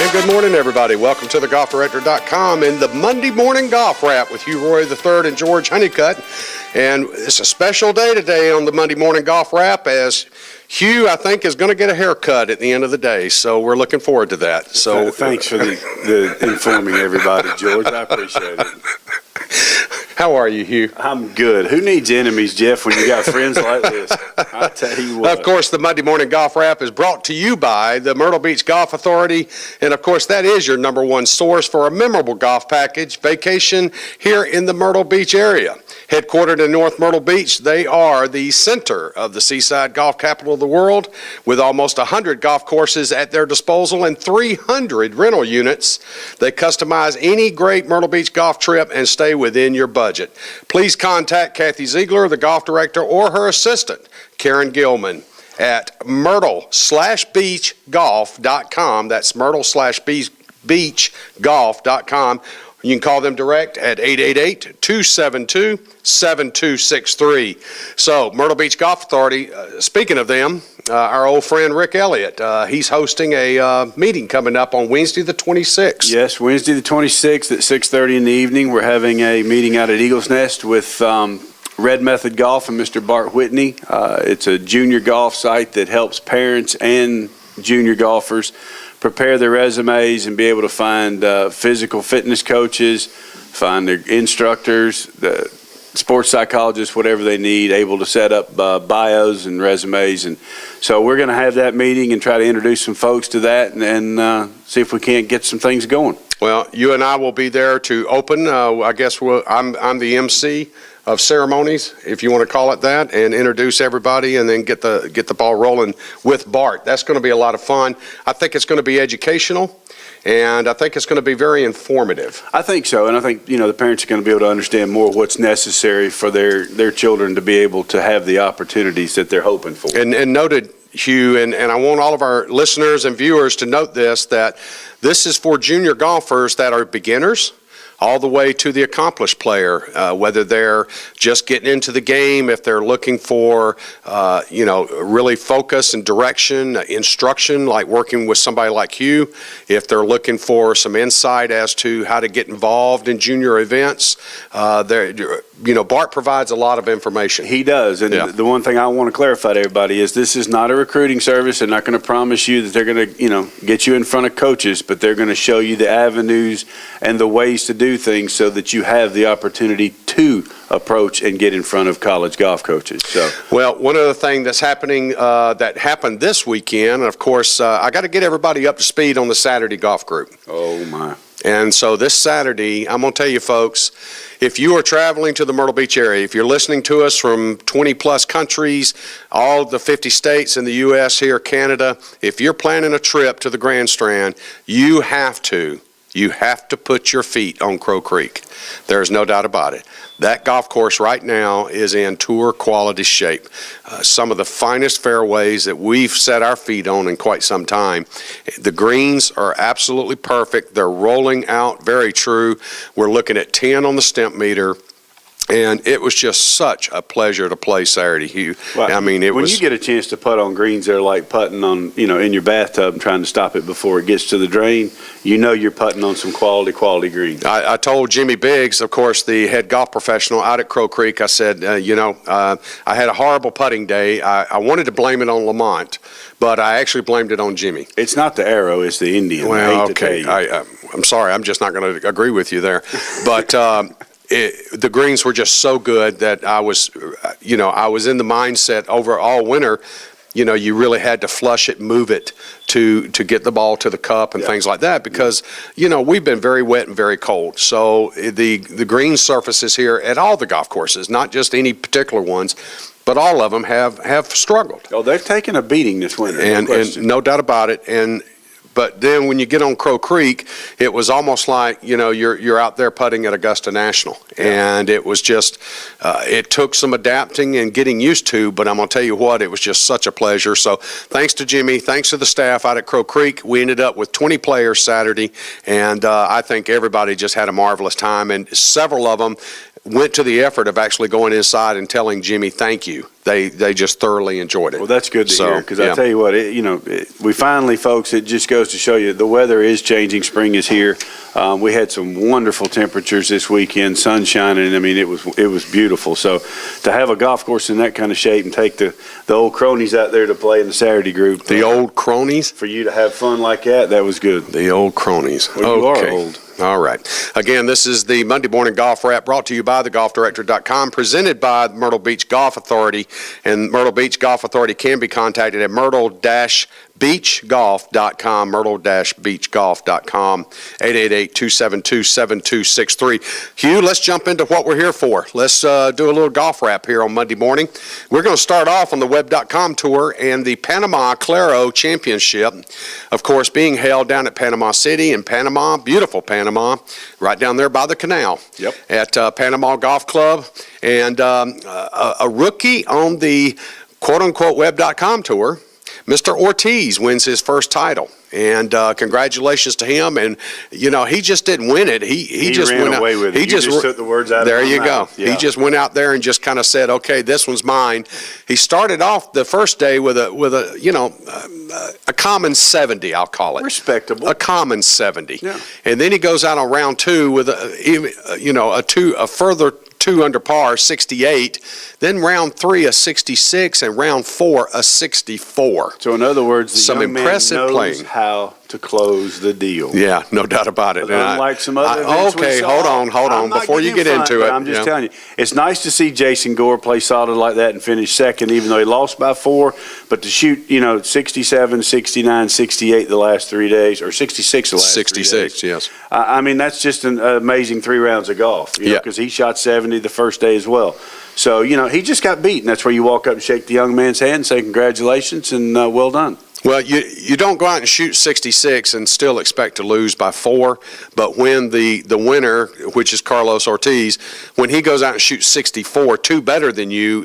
And good morning, everybody. Welcome to the GolfDirector.com and the Monday Morning Golf Wrap with Hugh Roy III and George Honeycutt. And it's a special day today on the Monday Morning Golf Wrap, as Hugh, I think, is going to get a haircut at the end of the day. So we're looking forward to that. So thanks for the informing everybody, George. I appreciate it. How are you, Hugh? I'm good. Who needs enemies, Jeff, when you got friends like this? I tell you what. Of course, the Monday Morning Golf Wrap is brought to you by the Myrtle Beach Golf Authority. And, of course, that is your number one source for a memorable golf package vacation here in the Myrtle Beach area. Headquartered in North Myrtle Beach, they are the center of the seaside golf capital of the world, with almost 100 golf courses at their disposal and 300 rental units. They customize any great Myrtle Beach golf trip and stay within your budget. Please contact Kathy Ziegler, the golf director, or her assistant, Karen Gilman, at myrtle-beachgolf.com. That's myrtle-beachgolf.com. You can call them direct at 888-272-7263. So, Myrtle Beach Golf Authority, speaking of them, our old friend Rick Elliott, he's hosting a meeting coming up on Wednesday the 26th. Yes, Wednesday the 26th at 6:30 in the evening. We're having a meeting out at Eagles Nest with Red Method Golf and Mr. Bart Whitney. It's a junior golf site that helps parents and junior golfers prepare their resumes and be able to find physical fitness coaches, find their instructors, the sports psychologists, whatever they need, able to set up bios and resumes. And so we're going to have that meeting and try to introduce some folks to that and see if we can't get some things going. Well, you and I will be there to open. I guess I'm the MC of ceremonies, if you want to call it that, and introduce everybody and then get the ball rolling with Bart. That's going to be a lot of fun. I think it's going to be educational, and I think it's going to be very informative. I think so, and I think the parents are going to be able to understand more what's necessary for their children to be able to have the opportunities that they're hoping for. And noted, Hugh, and I want all of our listeners and viewers to note this, that this is for junior golfers that are beginners all the way to the accomplished player, whether they're just getting into the game, if they're looking for, really focus and direction, instruction, like working with somebody like you, if they're looking for some insight as to how to get involved in junior events. Bart provides a lot of information. He does, and the one thing I want to clarify to everybody is this is not a recruiting service. They're not going to promise you that they're going to, get you in front of coaches, but they're going to show you the avenues and the ways to do things so that you have the opportunity to approach and get in front of college golf coaches. So, well, one other thing that's happening that happened this weekend, and of course, I got to get everybody up to speed on the Saturday golf group. Oh my! And so this Saturday, I'm going to tell you folks, if you are traveling to the Myrtle Beach area, if you're listening to us from 20-plus countries, all the 50 states in the U.S. here, Canada, if you're planning a trip to the Grand Strand, you have to put your feet on Crow Creek. There's no doubt about it. That golf course right now is in tour quality shape. Some of the finest fairways that we've set our feet on in quite some time. The greens are absolutely perfect. They're rolling out very true. We're looking at 10 on the stimp meter. And it was just such a pleasure to play Saturday, Hugh. Well, I mean, when you get a chance to putt on greens, they're like putting on, in your bathtub and trying to stop it before it gets to the drain. You're putting on some quality greens. I told Jimmy Biggs, of course, the head golf professional out at Crow Creek, I said, I had a horrible putting day. I wanted to blame it on Lamont, but I actually blamed it on Jimmy. It's not the arrow, it's the Indian. Well, okay. I'm sorry. I'm just not going to agree with you there. But the greens were just so good that I was in the mindset over all winter. You really had to flush it, move it to get the ball to the cup and things like that because, we've been very wet and very cold. So the green surfaces here at all the golf courses, not just any particular ones, but all of them have struggled. Oh, they've taken a beating this winter. And no doubt about it. But then when you get on Crow Creek, it was almost like, you're out there putting at Augusta National. And it was just, it took some adapting and getting used to, but I'm going to tell you what, it was just such a pleasure. So thanks to Jimmy, thanks to the staff out at Crow Creek. We ended up with 20 players Saturday, and I think everybody just had a marvelous time. And several of them went to the effort of actually going inside and telling Jimmy thank you. they just thoroughly enjoyed it. Well, that's good to hear, because yeah. I tell you what, we finally, folks, it just goes to show you the weather is changing. Spring is here. We had some wonderful temperatures this weekend, sun shining. I mean, it was beautiful. So to have a golf course in that kind of shape and take the old cronies out there to play in the Saturday group. The old cronies? For you to have fun like that was good. The old cronies. Well, you okay. are old. All right. Again, this is the Monday Morning Golf Wrap brought to you by thegolfdirector.com, presented by Myrtle Beach Golf Authority. And Myrtle Beach Golf Authority can be contacted at myrtle-beachgolf.com, myrtle-beachgolf.com, 888-272-7263. Hugh, let's jump into what we're here for. Let's do a little golf wrap here on Monday morning. We're going to start off on the web.com tour and the Panama Claro Championship, of course, being held down at Panama City in Panama, beautiful Panama, right down there by the canal. Yep. At Panama Golf Club. And a rookie on the quote-unquote web.com tour, Mr. Ortiz, wins his first title. And congratulations to him. And, he just didn't win it. He just ran went away out, with it. He just took the words out there of my you mouth. go. Yeah. He just went out there and just kind of said, okay, this one's mine. He started off the first day with a common 70, I'll call it. Respectable. A common 70. Yeah. And then he goes out on round two with a further 2 under par, 68. Then round 3, a 66, and round 4, a 64. So in other words, the Some young impressive man knows playing. how to close the deal. Yeah, no doubt about it. But unlike some other events we okay, saw, hold on. I'm not Before you getting get front, into but it, I'm just telling you, it's nice to see Jason Gore play solid like that and finish second, even though he lost by 4. But to shoot, 67, 69, 68 the last 3 days, or 66 the last 66, 3 days. yes. I mean, that's just an amazing 3 rounds of golf. Yeah. Because he shot 70 the first day as well. So, he just got beaten. That's where you walk up and shake the young man's hand and say congratulations and well done. Well, you don't go out and shoot 66 and still expect to lose by 4, but when the winner, which is Carlos Ortiz, when he goes out and shoots 64, 2 better than you,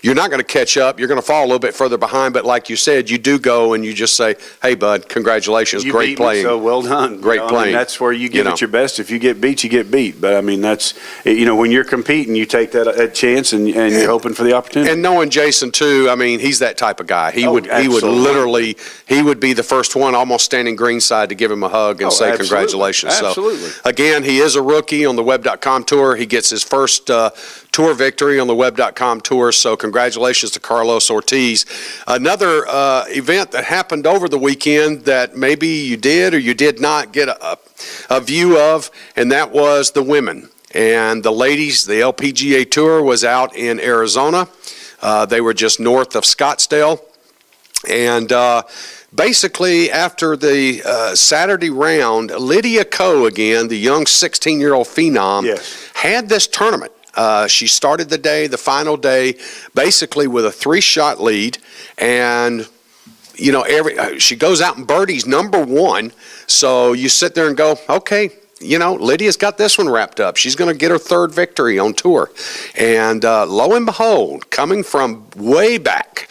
you're not going to catch up. You're going to fall a little bit further behind, but like you said, you do go and you just say, hey, bud, congratulations, You great beat me, playing. so well done. Great playing. That's where you give it your best. If you get beat, you get beat. But, I mean, that's, when you're competing, you take that chance and you're hoping for the opportunity. And knowing Jason, too, I mean, he's that type of guy. He would absolutely. literally, he would be the first one almost standing greenside to give him a hug and say absolutely. congratulations. Absolutely. So, again, he is a rookie on the web.com tour. He gets his first tour victory on the web.com tour, so congratulations to Carlos Ortiz. Another event that happened over the weekend that maybe you did or you did not get a view of, and that was the women. And the ladies, the LPGA Tour was out in Arizona. They were just north of Scottsdale. And basically, after the Saturday round, Lydia Ko, again, the young 16-year-old phenom, Yes. had this tournament. She started the final day, basically with a 3-shot lead. And, she goes out and birdies number 1. So you sit there and go, okay, Lydia's got this one wrapped up. She's going to get her 3rd victory on tour. And lo and behold, coming from way back,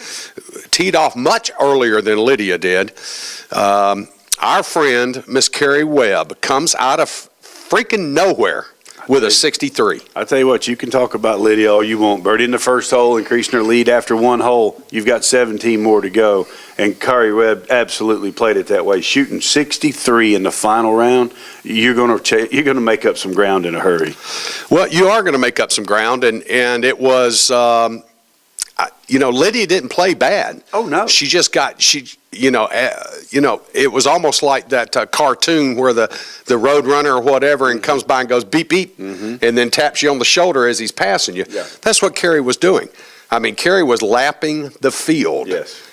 teed off much earlier than Lydia did, our friend, Miss Carrie Webb, comes out of freaking nowhere with a 63. I tell you what, you can talk about Lydia all you want. Birdie in the first hole, increasing her lead after 1 hole. You've got 17 more to go. And Carrie Webb absolutely played it that way. Shooting 63 in the final round, you're going to make up some ground in a hurry. Well, you are going to make up some ground, and it was, Lydia didn't play bad. Oh, no. She just got, it was almost like that cartoon where the road runner or whatever and comes by and goes beep, beep, and then taps you on the shoulder as he's passing you. Yeah. That's what Carrie was doing. I mean, Carrie was lapping the field. Yes.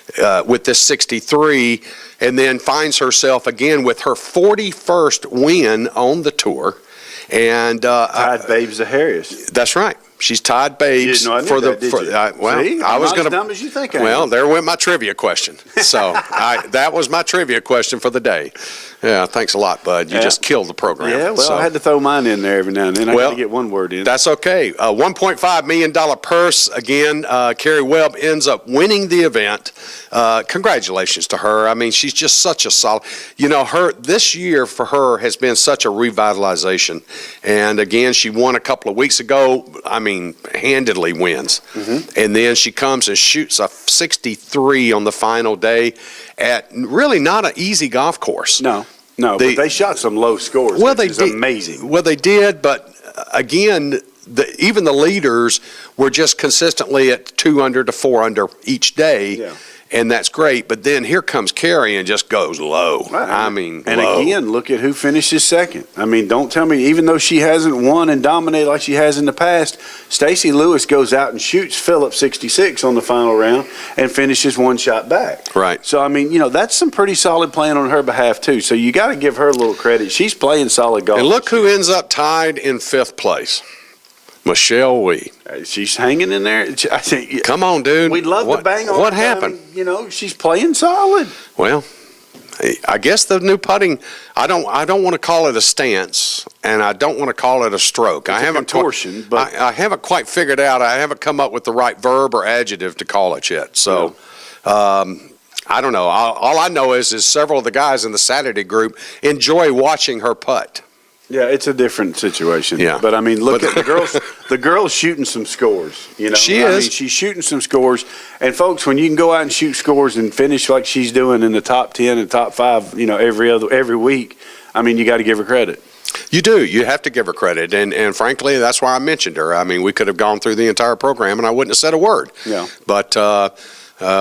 With this 63, and then finds herself again with her 41st win on the tour. And Tied Babes Zaharias. That's right. She's tied Babes for the. See, I was going to. As dumb as you think I am. Well, there went my trivia question. So that was my trivia question for the day. Yeah, thanks a lot, bud. You just killed the program. Yeah, well, I had to throw mine in there every now and then. I got to get one word in. That's okay. $1.5 million purse. Again, Carrie Webb ends up winning the event. Congratulations to her. I mean, she's just such a solid. This year for her has been such a revitalization. And again, she won a couple of weeks ago. I mean, mean, handedly wins. Mm-hmm. And then she comes and shoots a 63 on the final day at really not an easy golf course. No, but they shot some low scores, Well, which they is did. amazing. Well, they did, but again, even the leaders were just consistently at 2 under to 4 under each day. Yeah. And that's great, but then here comes Carrie and just goes low. Right. I mean, and low. again, look at who finishes second. I mean, don't tell me, even though she hasn't won and dominated like she has in the past, Stacey Lewis goes out and shoots Phillip 66 on the final round and finishes one shot back. Right. So, I mean, that's some pretty solid playing on her behalf, too. So you got to give her a little credit. She's playing solid golf. And look who ends up tied in 5th place. Michelle Wee. She's hanging in there. I think, Come on, dude. we'd love to bang on What her. happened? I mean, she's playing solid. Well, I guess the new putting, I don't want to call it a stance, and I don't want to call it a stroke. It's a contortion, but I haven't quite figured out. I haven't come up with the right verb or adjective to call it yet. So, I don't know. All I know is several of the guys in the Saturday group enjoy watching her putt. yeah, it's a different situation. Yeah. But I mean, look at the girls. The girl's shooting some scores. She I is. mean, she's shooting some scores. And folks, when you can go out and shoot scores and finish like she's doing in the top 10 and top 5, every week, I mean, you got to give her credit. You do. You have to give her credit, and frankly, that's why I mentioned her. I mean, we could have gone through the entire program, and I wouldn't have said a word. Yeah. But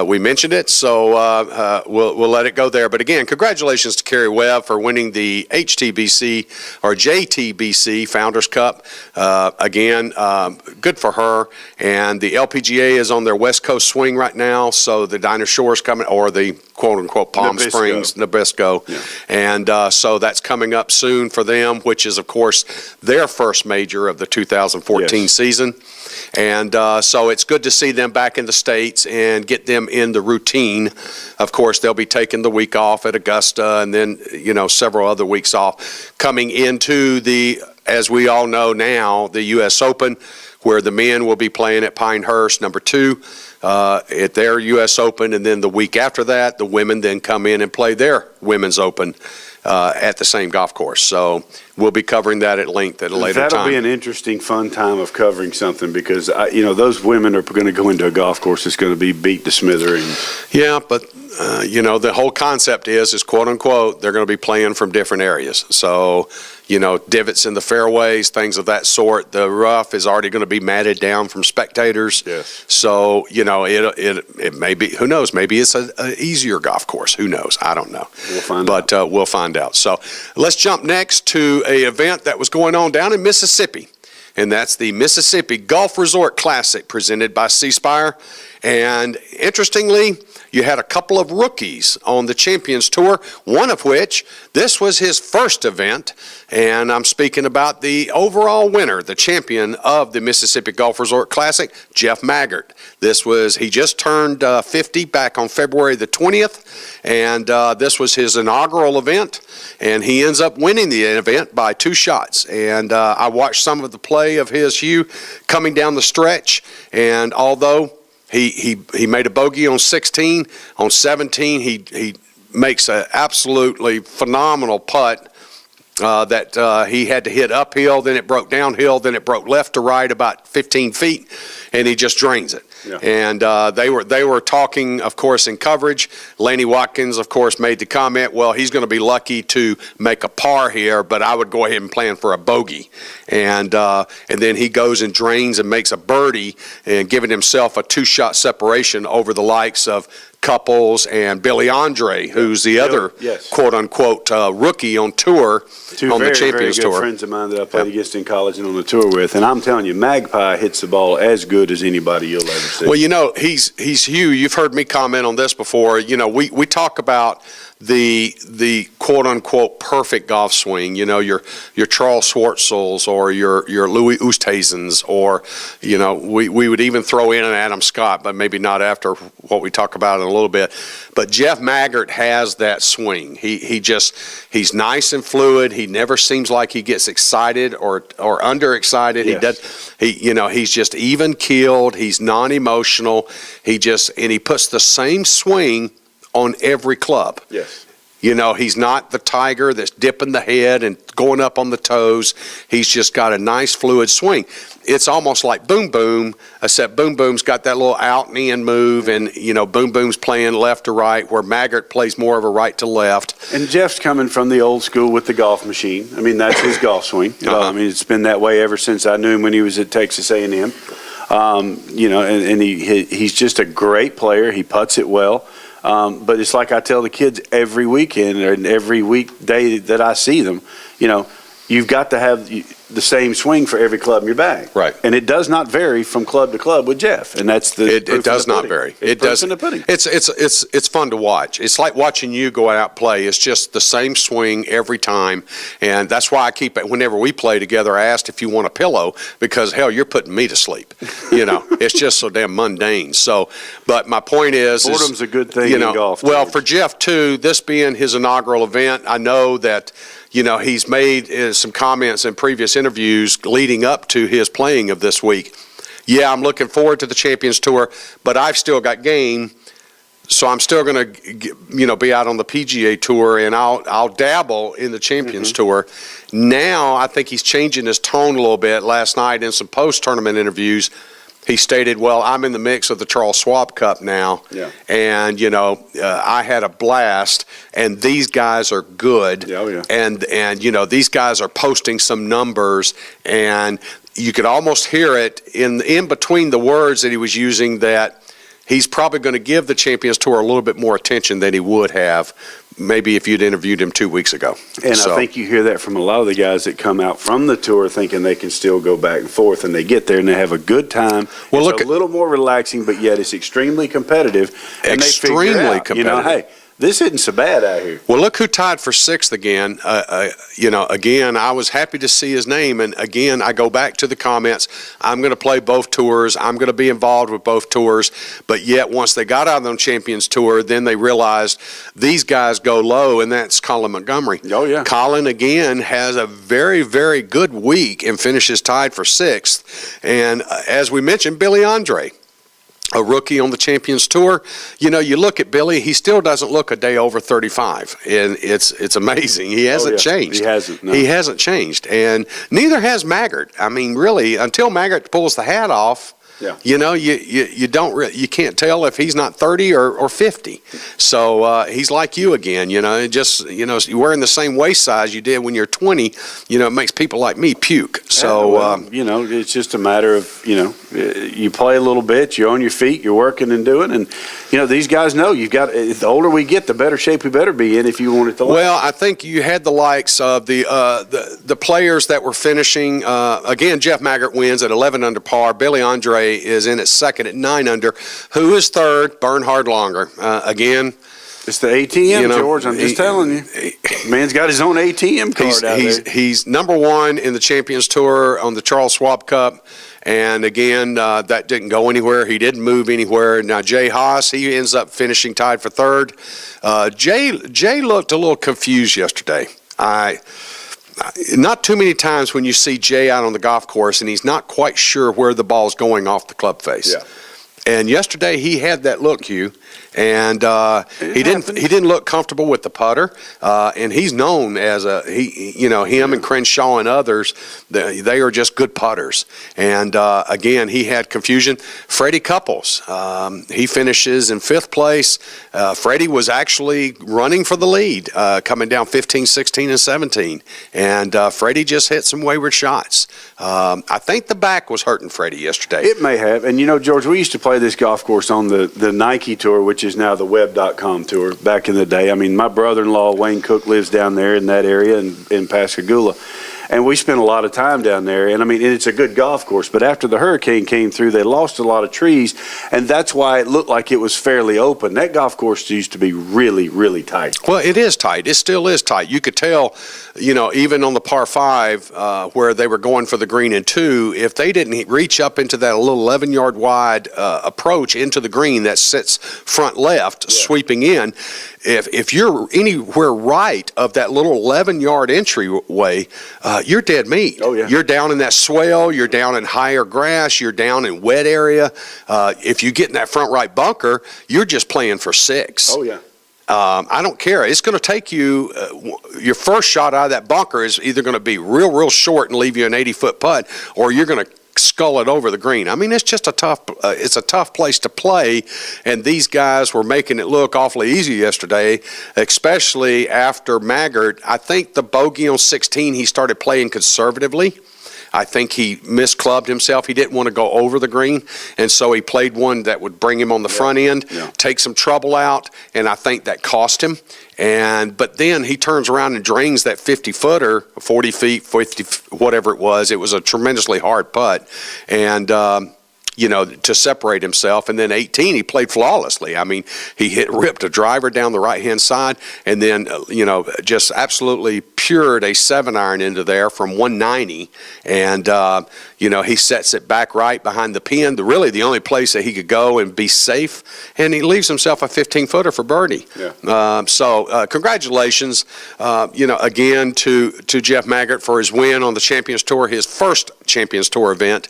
we mentioned it, so we'll let it go there. But again, congratulations to Carrie Webb for winning the HTBC or JTBC Founders Cup. Again, good for her. And the LPGA is on their West Coast swing right now, so the Dinah Shore's coming, or the quote-unquote Palm Nabisco. Springs, Nabisco. Yeah. And so that's coming up soon for them, which is, of course, their first major of the 2014 Yes. season. And so it's good to see them back in the States and get them in the routine. Of course, they'll be taking the week off at Augusta and then, several other weeks off coming into the, as we all know now, the U.S. Open, where the men will be playing at Pinehurst, number 2, at their U.S. Open. And then the week after that, the women then come in and play their Women's Open at the same golf course. So we'll be covering that at length at a later time. That'll be an interesting, fun time of covering something because, those women are going to go into a golf course that's going to be beat to smithereens. Yeah, but, the whole concept is quote unquote, they're going to be playing from different areas. So, divots in the fairways, things of that sort. The rough is already going to be matted down from spectators. Yes. So, it may be, who knows, maybe it's an easier golf course. Who knows? I don't know. We'll find out. But we'll find out. So let's jump next to a event that was going on down in Mississippi. And that's the Mississippi Golf Resort Classic presented by C Spire. And interestingly, you had a couple of rookies on the Champions Tour, one of which, this was his first event, and I'm speaking about the overall winner, the champion of the Mississippi Golf Resort Classic, Jeff Maggart. He just turned 50 back on February the 20th, and this was his inaugural event, and he ends up winning the event by 2 shots. And I watched some of the play of his, Hugh, coming down the stretch, and although he made a bogey on 16. On 17, he makes an absolutely phenomenal putt that he had to hit uphill, then it broke downhill, then it broke left to right about 15 feet, and he just drains it. Yeah. And they were talking, of course, in coverage. Laney Watkins, of course, made the comment, well, he's going to be lucky to make a par here, but I would go ahead and plan for a bogey. And then he goes and drains and makes a birdie and giving himself a 2-shot separation over the likes of Couples and Billy Andre, who's the other yes. quote-unquote rookie on tour, on the Champions very good Tour. friends of mine that I played against in college and on the tour with. And I'm telling you, Magpie hits the ball as good as anybody you'll ever see. Well, he's Hugh. You've heard me comment on this before. We talk about the quote unquote perfect golf swing. Your Charles Schwartzels or your Louis Oosthuizens, or we would even throw in an Adam Scott, but maybe not after what we talk about in a little bit. But Jeff Maggart has that swing. He's nice and fluid. He never seems like he gets excited or underexcited. Yes. He's just even keeled. He's non-emotional. He puts the same swing on every club. Yes. He's not the Tiger that's dipping the head and going up on the toes. He's just got a nice fluid swing. It's almost like Boom Boom, except Boom Boom's got that little out and in move, and Boom Boom's playing left to right, where Maggart plays more of a right to left. And Jeff's coming from the old school with the golf machine. I mean, that's his golf swing. I mean, it's been that way ever since I knew him when he was at Texas A&M. And he's just a great player. He putts it well. But it's like I tell the kids every weekend and every weekday that I see them, you've got to have the same swing for every club in your bag. Right. And it does not vary from club to club with Jeff. And that's the It does not vary. It does. It's fun to watch. It's like watching you go out play. It's just the same swing every time. And that's why I keep it. Whenever we play together, I asked if you want a pillow, because hell, you're putting me to sleep. It's just so damn mundane. So, but my point is, boredom's a good thing in golf. Well, for Jeff too, this being his inaugural event, I know that he's made some comments in previous interviews leading up to his playing of this week. Yeah, I'm looking forward to the Champions Tour, but I've still got game, so I'm still going to, be out on the PGA Tour, and I'll dabble in the Champions Tour. Now, I think he's changing his tone a little bit. Last night in some post-tournament interviews, he stated, well, I'm in the mix of the Charles Schwab Cup now, and, I had a blast, and these guys are good, and these guys are posting some numbers, and you could almost hear it in between the words that he was using, that he's probably going to give the Champions Tour a little bit more attention than he would have maybe if you'd interviewed him 2 weeks ago. And I think you hear that from a lot of the guys that come out from the tour thinking they can still go back and forth, and they get there and they have a good time. Well, it's a little more relaxing, but yet it's extremely competitive. And extremely they figure out, competitive. Hey, this isn't so bad out here. Well, look who tied for sixth again. Again, I was happy to see his name. And again, I go back to the comments. I'm going to play both tours. I'm going to be involved with both tours. But yet, once they got out on the Champions Tour, then they realized these guys go low, and that's Colin Montgomery. Oh, yeah. Colin, again, has a very, very good week and finishes tied for sixth. And as we mentioned, Billy Andre, a rookie on the Champions Tour. You look at Billy, he still doesn't look a day over 35, and it's amazing. He hasn't changed. He hasn't. No. He hasn't changed, and neither has Maggart. I mean, really, until Maggart pulls the hat off, you you can't tell if he's not 30 or 50. So he's like you again. You're wearing the same waist size you did when you're 20. It makes people like me puke. So it's just a matter of you play a little bit, you're on your feet, you're working and doing, and these guys know you've got. The older we get, the better shape we better be in if you want it to last. Well, I think you had the likes of the players that were finishing. Again, Jeff Maggart wins at 11 under par. Billy Andre is in at second at 9 under. Who is third? Bernhard Longer. Again, it's the ATM, George. I'm just telling you. Man's got his own ATM card out there. He's number one in the Champions Tour on the Charles Schwab Cup. And again, that didn't go anywhere. He didn't move anywhere. Now, Jay Haas, he ends up finishing tied for third. Jay looked a little confused yesterday. Not too many times when you see Jay out on the golf course and he's not quite sure where the ball's going off the club face. Yeah. And yesterday he had that look, Hugh, and he didn't look comfortable with the putter. And he's known as him and Crenshaw and others, they are just good putters. And again, he had confusion. Freddie Couples, he finishes in fifth place. Freddie was actually running for the lead, coming down 15, 16, and 17. And Freddie just hit some wayward shots. I think the back was hurting Freddie yesterday. It may have. And George, we used to play this golf course on the Nike Tour, which is now the Web.com Tour, back in the day. I mean, my brother-in-law, Wayne Cook, lives down there in that area in Pascagoula. And we spent a lot of time down there. And, I mean, it's a good golf course. But after the hurricane came through, they lost a lot of trees. And that's why it looked like it was fairly open. That golf course used to be really, really tight. Well, it is tight. It still is tight. You could tell, even on the par 5 where they were going for the green in 2, if they didn't reach up into that little 11-yard wide approach into the green that sits front left, sweeping in, if you're anywhere right of that little 11-yard entryway, you're dead meat. Oh, yeah. You're down in that swell. You're down in higher grass. You're down in wet area. If you get in that front right bunker, you're just playing for 6. Oh, yeah. I don't care. It's going to take you, your first shot out of that bunker is either going to be real, real short and leave you an 80-foot putt, or you're going to skull it over the green. I mean, it's just it's a tough place to play, and these guys were making it look awfully easy yesterday, especially after Maggart. I think the bogey on 16, he started playing conservatively. I think he misclubbed himself. He didn't want to go over the green, and so he played one that would bring him on the front end, take some trouble out, and I think that cost him. But then he turns around and drains that 50-footer, 40 feet, 50, whatever it was. It was a tremendously hard putt, and to separate himself. And then 18, he played flawlessly. I mean, he ripped a driver down the right-hand side, and then, just absolutely pured a 7-iron into there from 190. And, he sets it back right behind the pin, really the only place that he could go and be safe. And he leaves himself a 15-footer for birdie. So congratulations, again, to Jeff Maggart for his win on the Champions Tour, his first Champions Tour event.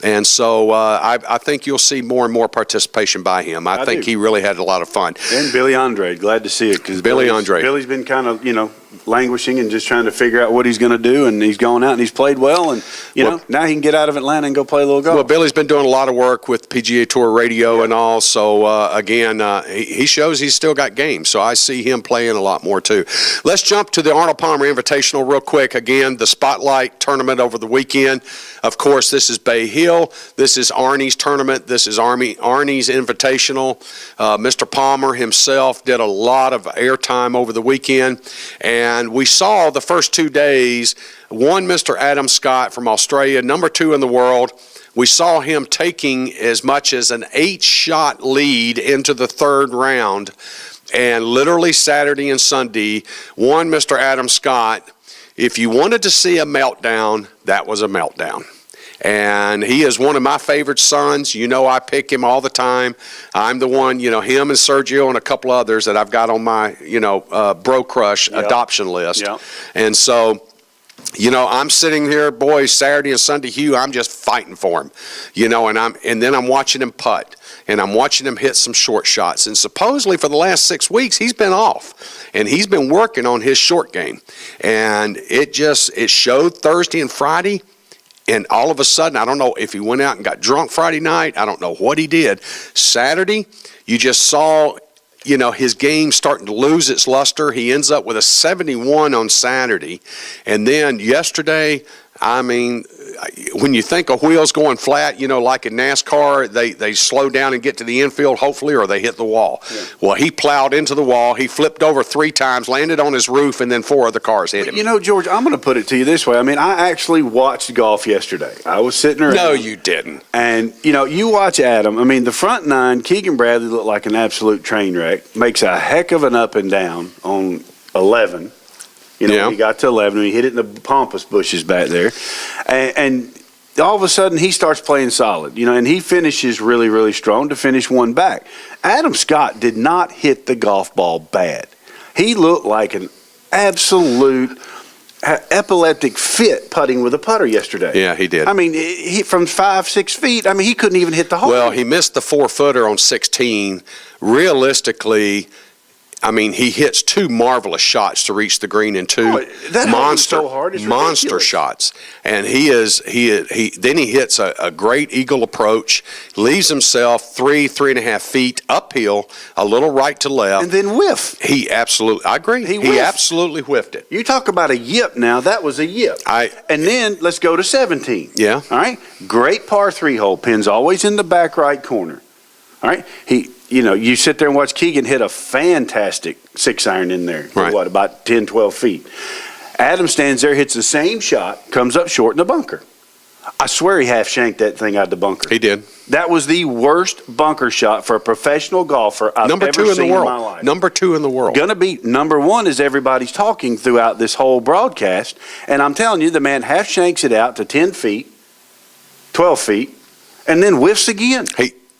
And so I think you'll see more and more participation by him. I think he really had a lot of fun. And Billy Andre, glad to see it, because Billy's been kind of, languishing and just trying to figure out what he's going to do, and he's going out and he's played well, and now he can get out of Atlanta and go play a little golf. Well, Billy's been doing a lot of work with PGA Tour Radio and all, so again, he shows he's still got game, so I see him playing a lot more too. Let's jump to the Arnold Palmer Invitational real quick. Again, the Spotlight Tournament over the weekend. Of course, this is Bay Hill. This is Arnie's tournament. This is Arnie's Invitational. Mr. Palmer himself did a lot of airtime over the weekend, and we saw the first 2 days, one Mr. Adam Scott from Australia, number 2 in the world. We saw him taking as much as an 8-shot lead into the third round, and literally Saturday and Sunday, one Mr. Adam Scott, if you wanted to see a meltdown, that was a meltdown. And he is one of my favorite sons. I pick him all the time. I'm the one, him and Sergio and a couple others that I've got on my, bro crush adoption list. And so, I'm sitting here, boys, Saturday and Sunday, Hugh, I'm just fighting for him, and then I'm watching him putt, and I'm watching him hit some short shots. And supposedly for the last 6 weeks, he's been off, and he's been working on his short game. And it showed Thursday and Friday. And all of a sudden, I don't know if he went out and got drunk Friday night. I don't know what he did. Saturday, you just saw, his game starting to lose its luster. He ends up with a 71 on Saturday. And then yesterday, I mean, when you think of wheels going flat, like in NASCAR, they slow down and get to the infield, hopefully, or they hit the wall. Well, he plowed into the wall. He flipped over 3 times, landed on his roof, and then 4 other cars hit him. George, I'm going to put it to you this way. I mean, I actually watched golf yesterday. I was sitting around. No, you didn't. And, you watch Adam. I mean, the front 9, Keegan Bradley looked like an absolute train wreck. Makes a heck of an up and down on 11. When he got to 11, and he hit it in the pampas bushes back there. And all of a sudden, he starts playing solid, and he finishes really, really strong to finish one back. Adam Scott did not hit the golf ball bad. He looked like an absolute epileptic fit putting with a putter yesterday. Yeah, he did. I mean, he, from 5-6 feet, I mean, he couldn't even hit the hole. Well, he missed the 4-footer on 16. Realistically, I mean, he hits 2 marvelous shots to reach the green in 2 monster shots. And he then he hits a great eagle approach, leaves himself 3.5 feet uphill, a little right to left. And then whiff. I agree. He absolutely whiffed it. You talk about a yip now. That was a yip. And then let's go to 17. Yeah. All right. Great par 3 hole. Pin's always in the back right corner. All right. You sit there and watch Keegan hit a fantastic 6-iron in there. Right. About 10, 12 feet. Adam stands there, hits the same shot, comes up short in the bunker. I swear he half-shanked that thing out of the bunker. He did. That was the worst bunker shot for a professional golfer I've ever seen in my life. Number 2 in the world. Going to be number 1 as everybody's talking throughout this whole broadcast. And I'm telling you, the man half-shanks it out to 10 feet, 12 feet, and then whiffs again.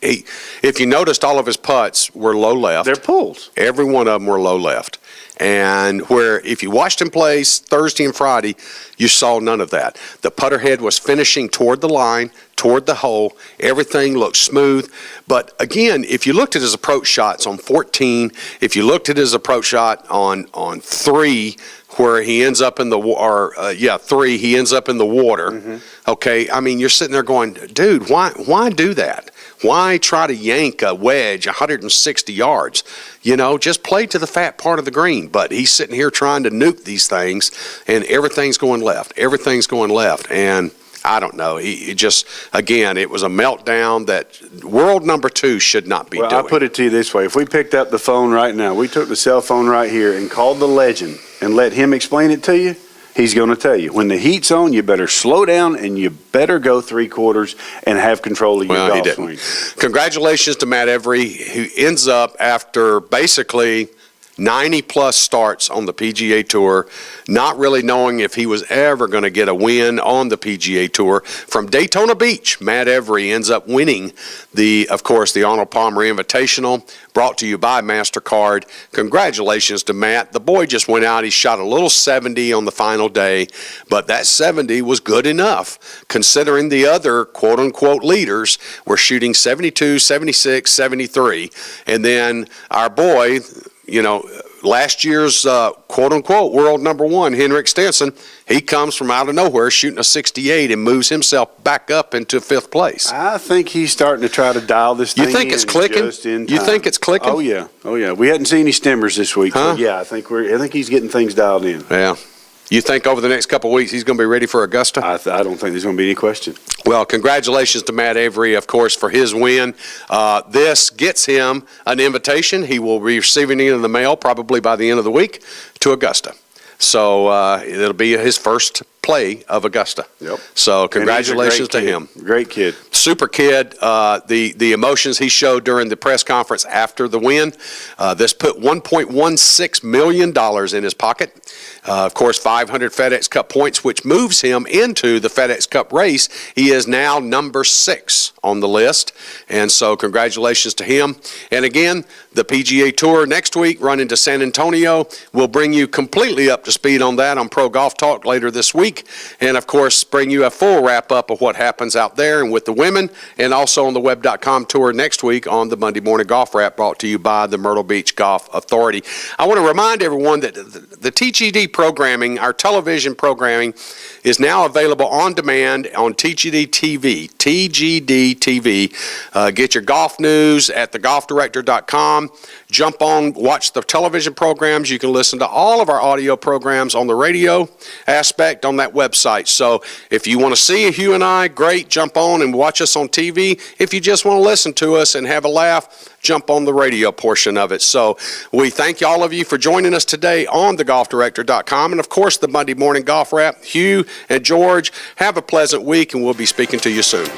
If you noticed, all of his putts were low left. They're pulls. Every one of them were low left. And where if you watched him play Thursday and Friday, you saw none of that. The putter head was finishing toward the line, toward the hole. Everything looked smooth. But again, if you looked at his approach shots on 14, if you looked at his approach shot on 3, where he ends up in the 3, he ends up in the water. Okay, I mean, you're sitting there going, dude, why do that? Why try to yank a wedge 160 yards? You know, just play to the fat part of the green. But he's sitting here trying to nuke these things, and everything's going left. Everything's going left. And I don't know. He just, again, it was a meltdown that world number 2 should not be doing. I'll put it to you this way. If we picked up the phone right now, we took the cell phone right here and called the legend and let him explain it to you, he's going to tell you. When the heat's on, you better slow down and you better go 3/4 and have control of your golf swing. Congratulations to Matt Every, who ends up after basically 90-plus starts on the PGA Tour, not really knowing if he was ever going to get a win on the PGA Tour. From Daytona Beach, Matt Every ends up winning of course, the Arnold Palmer Invitational, brought to you by MasterCard. Congratulations to Matt. The boy just went out. He shot a little 70 on the final day, but that 70 was good enough, considering the other quote-unquote leaders were shooting 72, 76, 73. And then our boy, you know, last year's quote-unquote world number 1, Henrik Stenson, he comes from out of nowhere shooting a 68 and moves himself back up into 5th place. I think he's starting to try to dial this thing in. You think it's clicking? You think it's clicking? Oh, yeah. Oh, yeah. We hadn't seen any stimmers this week. Huh? So yeah, I think he's getting things dialed in. Yeah. You think over the next couple of weeks he's going to be ready for Augusta? I don't think there's going to be any question. Well, congratulations to Matt Avery, of course, for his win. This gets him an invitation. He will be receiving it in the mail probably by the end of the week to Augusta. So it'll be his first play of Augusta. Yep. So congratulations to him. Great kid. Super kid. The emotions he showed during the press conference after the win, this put $1.16 million in his pocket. Of course, 500 FedEx Cup points, which moves him into the FedEx Cup race. He is now number 6 on the list. And so congratulations to him. And again, the PGA Tour next week, running to San Antonio. We'll bring you completely up to speed on that on Pro Golf Talk later this week. And, of course, bring you a full wrap-up of what happens out there and with the women, and also on the web.com tour next week on the Monday Morning Golf Wrap, brought to you by the Myrtle Beach Golf Authority. I want to remind everyone that the TGD programming, our television programming, is now available on demand on TGD TV. TGD TV. Get your golf news at thegolfdirector.com. Jump on, watch the television programs. You can listen to all of our audio programs on the radio aspect on that website. So if you want to see Hugh and I, great, jump on and watch us on TV. If you just want to listen to us and have a laugh, jump on the radio portion of it. So we thank all of you for joining us today on thegolfdirector.com, and of course the Monday Morning Golf Wrap. Hugh and George, have a pleasant week, and we'll be speaking to you soon.